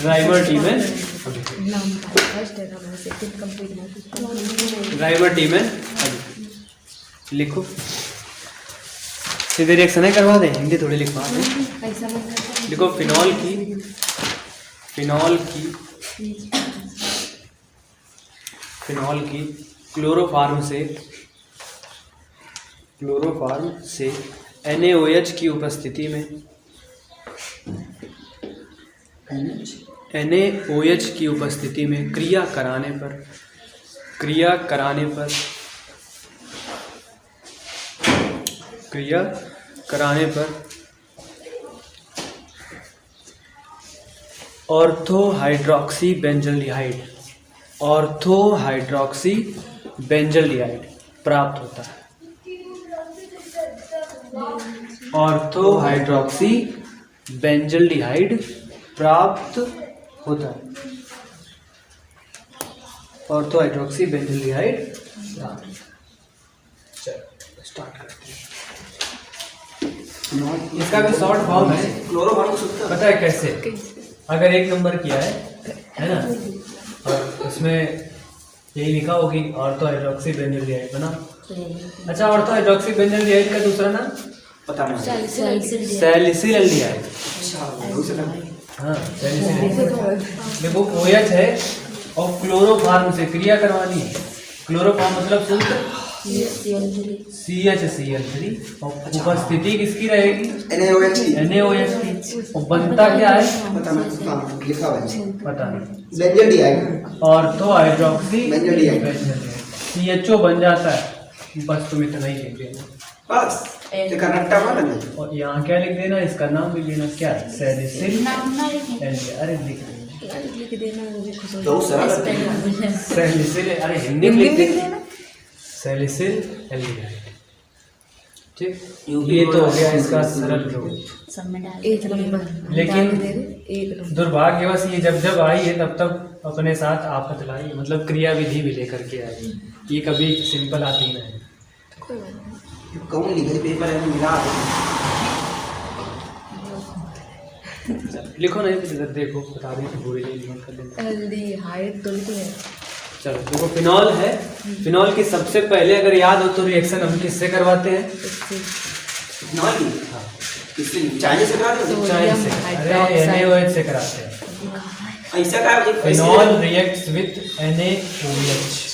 Rymer Tiemann लिखो। सीधे reaction है करवा दें, हिंदी थोड़ी लिखवा दें। देखो फिनॉल की क्लोरोफार्म से NaOH की उपस्थिति में क्रिया कराने पर ऑर्थो हाइड्रोक्सी बेंजल्डिहाइड प्राप्त होता है। ऑर्थो हाइड्रोक्सी बेंजल्डिहाइड प्राप्त होता है। स्टार्ट करते हैं। इसका भी शॉर्ट फॉर्म है क्लोरोफॉर्म, पता है कैसे? अगर 1 नंबर किया है ना, और उसमें यही लिखा हो कि ऑर्थो हाइड्रोक्सी बेंजल्डिहाइड बना। अच्छा, ऑर्थो हाइड्रोक्सी बेंजल्डिहाइड का दूसरा नाम पता नहीं, सैलिसिलएल्डिहाइड। हाँ, देखो OH है और क्लोरोफॉर्म से क्रिया करवानी है। क्लोरोफॉर्म मतलब सूत्र CH3 और उपस्थिति किसकी रहेगी? NaOH की। और बनता क्या है? पता नहीं। ऑर्थो हाइड्रोक्सी बेंजल्डिहाइड CHO बन जाता है। बस तुम इतना ही लिख देना बस। और यहाँ क्या लिख देना? इसका नाम भी लेना क्या है? सैलिसिलएल्डिहाइड। अरे लिख देना अरे हिंदी में लिख देना सैलिसिलएल्डिहाइड। ठीक, ये तो हो गया इसका सरल रूप। लेकिन दुर्भाग्यवश ये जब आई है तब अपने साथ आफत लाई, मतलब क्रिया विधि भी लेकर के आई। ये कभी सिंपल आती नहीं। लिखो नहीं तो देखो बता दें कि बुरी नहीं कर देते। चलो देखो फिनॉल है। फिनॉल की सबसे पहले अगर याद हो तो रिएक्शन हम किससे करवाते हैं? चाइनीज से NaOH से कराते हैं। ऐसा क्या? Phenol reacts with NaOH।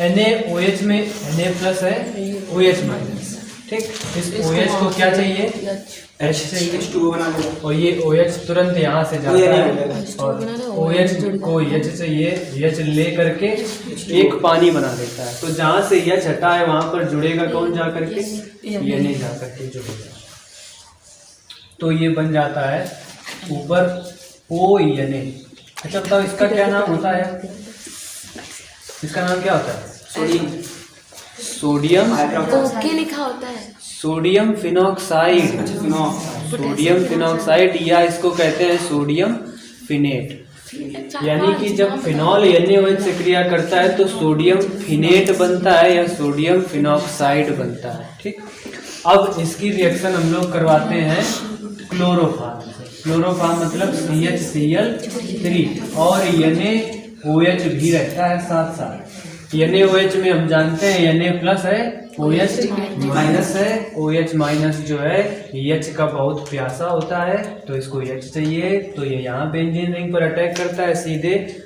NaOH में Na+ है, OH-। ठीक, इस OH को क्या चाहिए? H चाहिए। और ये OH तुरंत यहाँ से जाता है और OH को H चाहिए। H ले करके एक पानी बना देता है। तो जहाँ से H हटा है वहां पर जुड़ेगा कौन जा करके? Na जा करके जुड़ेगा। तो ये बन जाता है ऊपर ONA। अच्छा बताओ इसका क्या नाम होता है? इसका नाम क्या होता है? सोडियम लिखा होता है। सोडियम फिनॉक्साइड या इसको कहते हैं सोडियम फिनेट। यानी कि जब फिनॉल NaOH से क्रिया करता है तो सोडियम फिनेट बनता है या सोडियम फिनॉक्साइड बनता है। ठीक, अब इसकी रिएक्शन हम लोग करवाते हैं क्लोरोफॉर्म से। क्लोरोफॉर्म मतलब CHCl3 और NaOH भी रहता है साथ साथ। NaOH में हम जानते हैं Na+ है, OH- है। OH- जो है H का बहुत प्यासा होता है तो इसको H चाहिए। तो ये यहाँ बेंजीन रिंग पर अटैक करता है, सीधे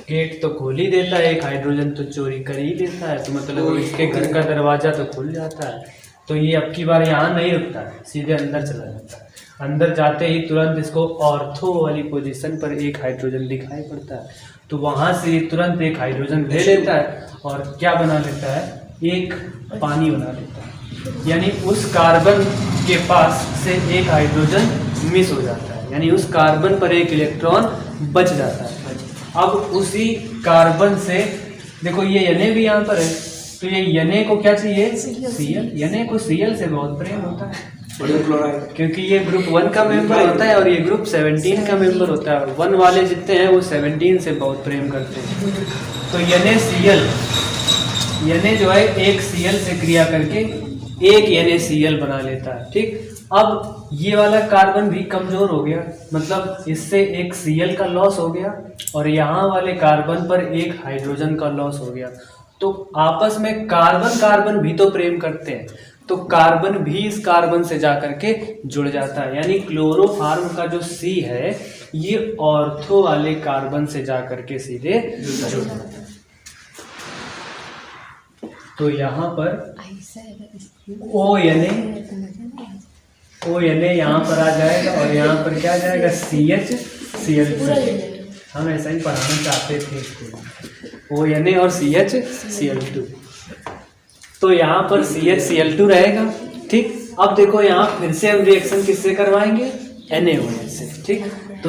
गेट तो खोल ही देता है, एक हाइड्रोजन तो चोरी कर ही लेता है। तो मतलब इसके घर का दरवाजा तो खुल जाता है। तो ये अब की बार यहाँ नहीं रुकता है, सीधे अंदर चला जाता है। अंदर जाते ही तुरंत इसको ऑर्थो वाली पोजीशन पर एक हाइड्रोजन दिखाई पड़ता है। तो वहां से तुरंत एक हाइड्रोजन ले लेता है और क्या बना लेता है? एक पानी बना लेता है। यानी उस कार्बन के पास से एक हाइड्रोजन मिस हो जाता है, यानी उस कार्बन पर एक इलेक्ट्रॉन बच जाता है। अब उसी कार्बन से देखो ये Na भी यहाँ पर है, तो ये Na को क्या चाहिए? Cl। Na को Cl से बहुत प्रेम होता है क्योंकि ये ग्रुप 1 का मेंबर होता है और ये ग्रुप 17 का मेंबर होता है। 1 वाले जितने हैं वो 17 से बहुत प्रेम करते हैं। तो NaCl जो है एक Cl से क्रिया करके एक NaCl बना लेता है। ठीक, अब ये वाला कार्बन भी कमजोर हो गया, मतलब इससे एक Cl का लॉस हो गया और यहाँ वाले कार्बन पर एक हाइड्रोजन का लॉस हो गया। तो आपस में कार्बन कार्बन भी तो प्रेम करते हैं, तो कार्बन भी इस कार्बन से जाकर के जुड़ जाता है, यानी क्लोरोफार्म का जो C है ये ऑर्थो वाले कार्बन से जाकर के सीधे जुड़ जाता है। तो यहाँ पर ONA यहाँ पर आ जाएगा और यहाँ पर क्या आ जाएगा CHCl2। हम ऐसा ही पढ़ाना चाहते थे इसको, ONA और CHCl2। तो यहाँ पर CHCl2 रहेगा, ठीक। अब देखो यहाँ फिर से हम रिएक्शन किससे करवाएंगे, NaOH से, ठीक। तो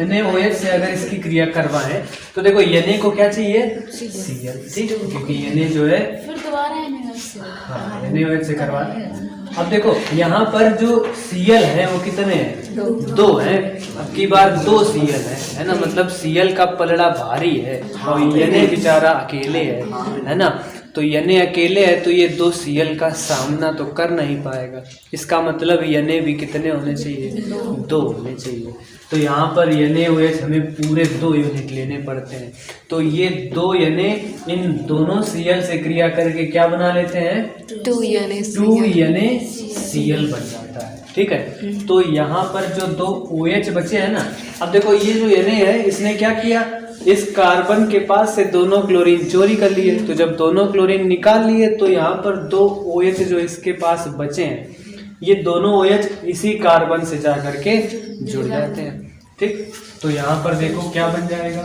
NaOH से अगर इसकी क्रिया करवाएं तो देखो Na को क्या चाहिए, Cl, ठीक, क्योंकि Na जो है हाँ NaOH से करवा। अब देखो यहाँ पर जो Cl है वो कितने हैं, 2 हैं। अब की बार 2 Cl है ना, मतलब Cl का पलड़ा भारी है और Na बेचारा अकेले है ना। तो Na अकेले है तो ये 2 Cl का सामना तो कर नहीं पाएगा। इसका मतलब Na भी कितने होने चाहिए, 2 होने चाहिए। तो यहाँ पर NaOH हमें पूरे 2 यूनिट लेने पड़ते हैं। तो ये 2 Na इन दोनों Cl से क्रिया करके क्या बना लेते हैं, 2 NaCl बन जाता है, ठीक है। तो यहाँ पर जो 2 OH बचे हैं ना, अब देखो ये जो Na है इसने क्या किया, इस कार्बन के पास से दोनों क्लोरीन चोरी कर लिए। तो जब दोनों क्लोरीन निकाल लिए तो यहाँ पर 2 OH जो इसके पास बचे हैं ये दोनों OH इसी कार्बन से जा करके जुड़ जाते हैं, ठीक। तो यहाँ पर देखो क्या बन जाएगा,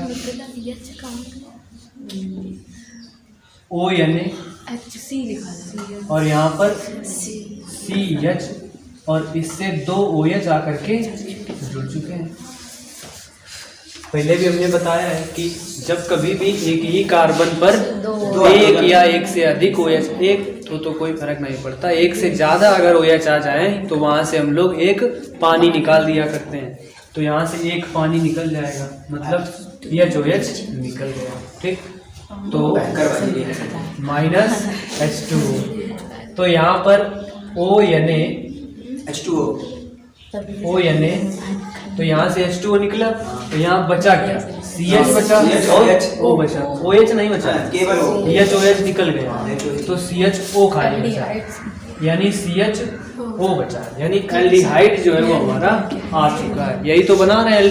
ONA और यहाँ पर CH और इससे 2 OH आकर के जुड़ चुके हैं। पहले भी हमने बताया है कि जब कभी भी एक ही कार्बन पर एक या एक से अधिक OH, एक तो कोई फर्क नहीं पड़ता, एक से ज्यादा अगर OH आ जाए तो वहां से हम लोग एक पानी निकाल दिया करते हैं। तो यहाँ से एक पानी निकल जाएगा, मतलब OH निकल गया, ठीक। तो -H2O। तो यहाँ पर ONA तो यहाँ से H2O निकला, तो यहाँ बचा क्या, CH बचा और O बचा, OH नहीं बचा, केवल OH निकल गया तो CHO खाली बचा, यानी CHO बचा, यानी एल्डिहाइड जो है वो हमारा आ चुका है। यही तो बना रहे हैं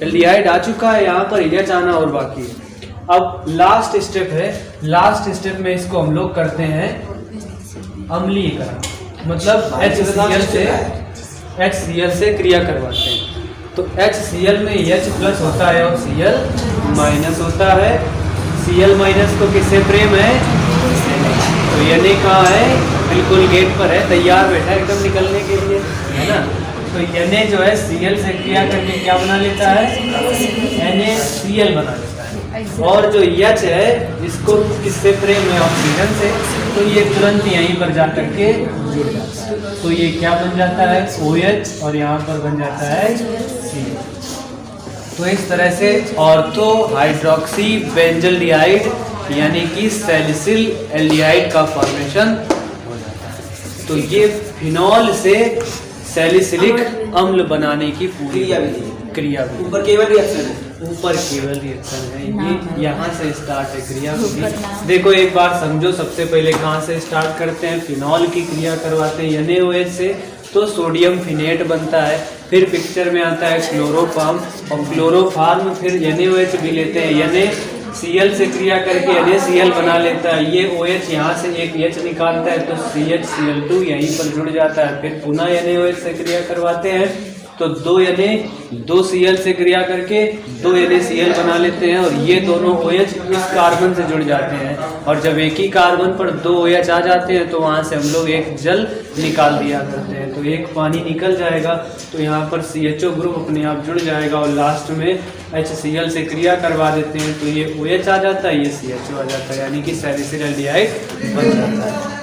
एल्डिहाइड आ चुका है, यहाँ पर OH आना और बाकी है। अब लास्ट स्टेप है, लास्ट स्टेप में इसको हम लोग करते हैं अम्लीकरण, मतलब HCl से क्रिया करवाते हैं। तो HCl में H+ होता है और Cl- होता है। Cl- को किससे प्रेम है, तो Na कहाँ है, बिल्कुल गेट पर है, तैयार बैठा है एकदम निकलने के लिए, है ना। तो Na जो है Cl से क्रिया करके क्या बना लेता है, NaCl बना लेता है। और जो H है इसको किससे प्रेम है, ऑक्सीजन से, तो ये तुरंत यहीं पर जाकर के जुड़ जाता है। तो ये क्या बन जाता है, OH और यहाँ पर बन जाता है Cl। तो इस तरह से ऑर्थो हाइड्रोक्सी बेंजल्डिहाइड यानी कि सैलिसिल एल्डिहाइड का फॉर्मेशन हो जाता है। तो ये फिनॉल से सैलिसिलिक अम्ल बनाने की पूरी क्रिया भी ऊपर केवल रिएक्शन है, ये यहाँ से स्टार्ट है क्रिया भी। देखो एक बार समझो, सबसे पहले कहाँ से स्टार्ट करते हैं, फिनॉल की क्रिया करवाते हैं NaOH से, तो सोडियम फिनेट बनता है। फिर पिक्चर में आता है क्लोरोफार्म, और क्लोरोफार्म फिर NaOH भी लेते हैं, NaCl से क्रिया करके NaCl बना लेता है। ये OH यहाँ से एक H निकालता है तो CHCl2 यहीं पर जुड़ जाता है। फिर पुनः NaOH से क्रिया करवाते हैं तो 2 Na 2 Cl से क्रिया करके 2 NaCl बना लेते हैं और ये दोनों OH इस कार्बन से जुड़ जाते हैं। और जब एक ही कार्बन पर 2 OH आ जाते हैं तो वहाँ से हम लोग एक जल निकाल दिया करते हैं, तो एक पानी निकल जाएगा, तो यहाँ पर CHO ग्रुप अपने आप जुड़ जाएगा और लास्ट में HCl से क्रिया करवा देते हैं तो ये OH आ जाता है, ये CHO आ जाता है, यानी कि सैलिसिल एल्डिहाइड बन जाता है।